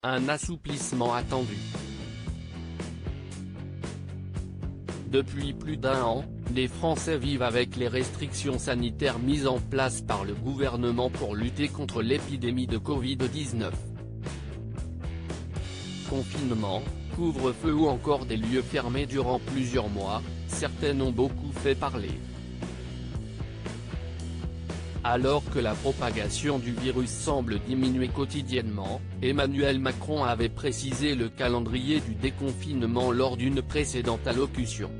un assouplissement attendu. Depuis plus d'un an, les Français vivent avec les restrictions sanitaires mises en place par le gouvernement pour lutter contre l'épidémie de Covid-19. Confinement, couvre-feu ou encore des lieux fermés durant plusieurs mois, certaines ont beaucoup fait parler. Alors que la propagation du virus semble diminuer quotidiennement, Emmanuel Macron avait précisé le calendrier du déconfinement lors d'une précédente allocution.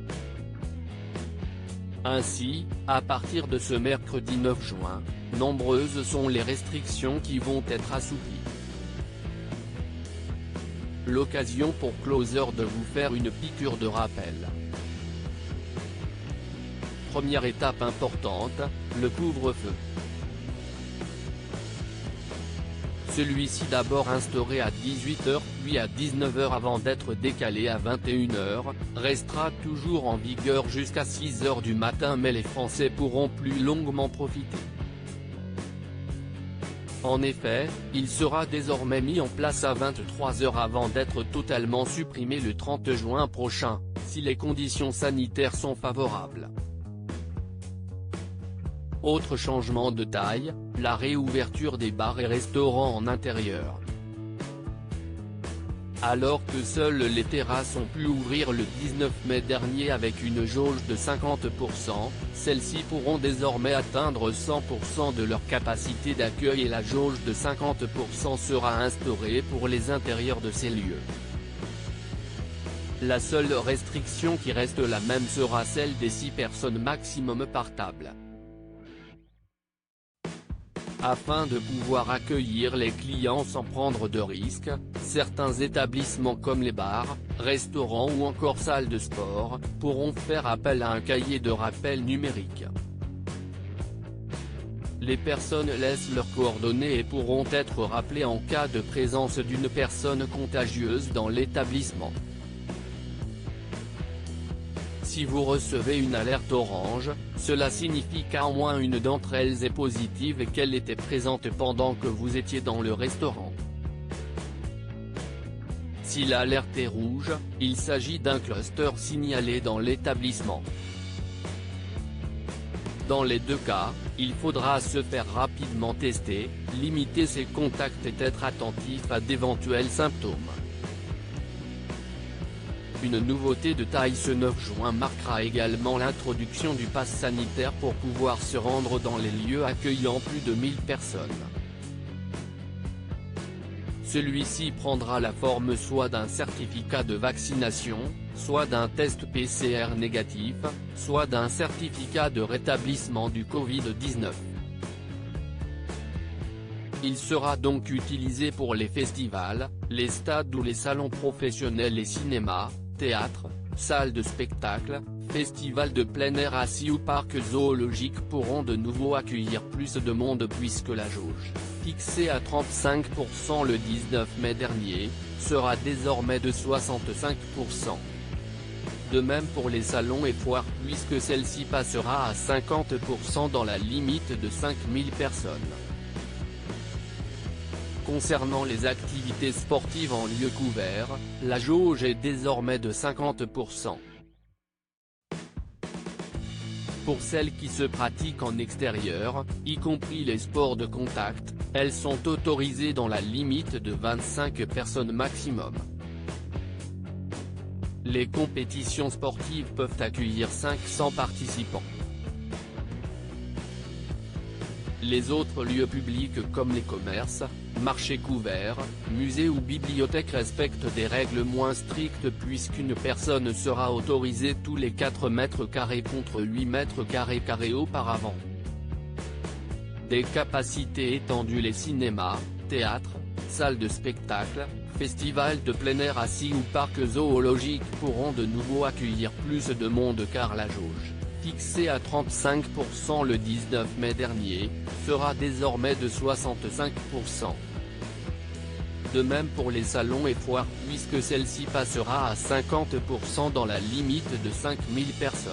Ainsi, à partir de ce mercredi 9 juin, nombreuses sont les restrictions qui vont être assouplies. L'occasion pour Closer de vous faire une piqûre de rappel. Première étape importante, le couvre-feu. Celui-ci d'abord instauré à 18h puis à 19h avant d'être décalé à 21h, restera toujours en vigueur jusqu'à 6h du matin mais les Français pourront plus longuement profiter. En effet, il sera désormais mis en place à 23h avant d'être totalement supprimé le 30 juin prochain, si les conditions sanitaires sont favorables. Autre changement de taille, la réouverture des bars et restaurants en intérieur. Alors que seules les terrasses ont pu ouvrir le 19 mai dernier avec une jauge de 50%, celles-ci pourront désormais atteindre 100% de leur capacité d'accueil et la jauge de 50% sera instaurée pour les intérieurs de ces lieux. La seule restriction qui reste la même sera celle des 6 personnes maximum par table. Afin de pouvoir accueillir les clients sans prendre de risques, certains établissements comme les bars, restaurants ou encore salles de sport, pourront faire appel à un cahier de rappel numérique. Les personnes laissent leurs coordonnées et pourront être rappelées en cas de présence d'une personne contagieuse dans l'établissement. Si vous recevez une alerte orange, cela signifie qu'au moins une d'entre elles est positive et qu'elle était présente pendant que vous étiez dans le restaurant. Si l'alerte est rouge, il s'agit d'un cluster signalé dans l'établissement. Dans les deux cas, il faudra se faire rapidement tester, limiter ses contacts et être attentif à d'éventuels symptômes. Une nouveauté de taille ce 9 juin marquera également l'introduction du pass sanitaire pour pouvoir se rendre dans les lieux accueillant plus de 1000 personnes. Celui-ci prendra la forme soit d'un certificat de vaccination, soit d'un test PCR négatif, soit d'un certificat de rétablissement du Covid-19. Il sera donc utilisé pour les festivals, les stades ou les salons professionnels et cinémas, théâtres, salles de spectacle, festivals de plein air assis ou parcs zoologiques pourront de nouveau accueillir plus de monde puisque la jauge, fixée à 35% le 19 mai dernier, sera désormais de 65%. De même pour les salons et foires puisque celle-ci passera à 50% dans la limite de 5000 personnes. Concernant les activités sportives en lieu couvert, la jauge est désormais de 50%. Pour celles qui se pratiquent en extérieur, y compris les sports de contact, elles sont autorisées dans la limite de 25 personnes maximum. Les compétitions sportives peuvent accueillir 500 participants. Les autres lieux publics comme les commerces, marchés couverts, musées ou bibliothèques respectent des règles moins strictes puisqu'une personne sera autorisée tous les 4 mètres carrés contre 8 mètres carrés auparavant. Des capacités étendues. Les cinémas, théâtres, salles de spectacle, festivals de plein air assis ou parcs zoologiques pourront de nouveau accueillir plus de monde car la jauge, fixée à 35% le 19 mai dernier, sera désormais de 65%. De même pour les salons et foires puisque celle-ci passera à 50% dans la limite de 5000 personnes.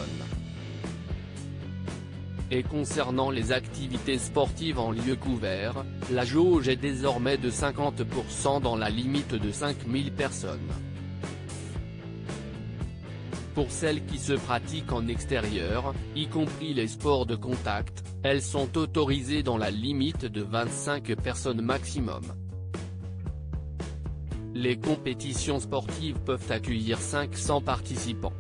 Et concernant les activités sportives en lieu couvert, la jauge est désormais de 50% dans la limite de 5000 personnes. Pour celles qui se pratiquent en extérieur, y compris les sports de contact, elles sont autorisées dans la limite de 25 personnes maximum. Les compétitions sportives peuvent accueillir 500 participants.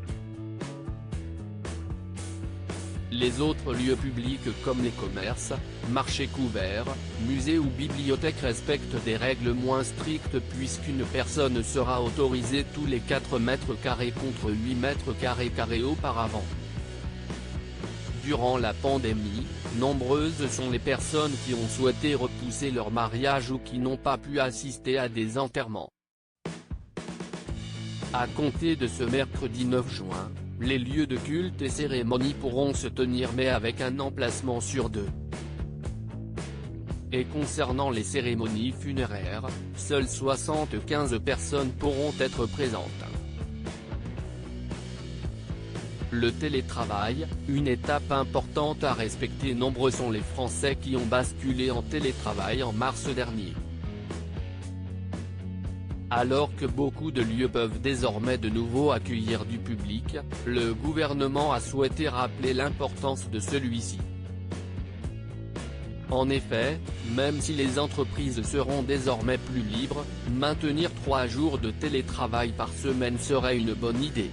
Les autres lieux publics comme les commerces, marchés couverts, musées ou bibliothèques respectent des règles moins strictes puisqu'une personne sera autorisée tous les 4 mètres carrés contre 8 mètres carrés auparavant. Durant la pandémie, nombreuses sont les personnes qui ont souhaité repousser leur mariage ou qui n'ont pas pu assister à des enterrements. À compter de ce mercredi 9 juin, les lieux de culte et cérémonies pourront se tenir mais avec un emplacement sur 2. Et concernant les cérémonies funéraires, seules 75 personnes pourront être présentes. Le télétravail, une étape importante à respecter. Nombreux sont les Français qui ont basculé en télétravail en mars dernier. Alors que beaucoup de lieux peuvent désormais de nouveau accueillir du public, le gouvernement a souhaité rappeler l'importance de celui-ci. En effet, même si les entreprises seront désormais plus libres, maintenir 3 jours de télétravail par semaine serait une bonne idée.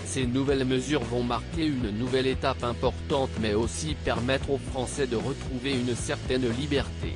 Ces nouvelles mesures vont marquer une nouvelle étape importante mais aussi permettre aux Français de retrouver une certaine liberté.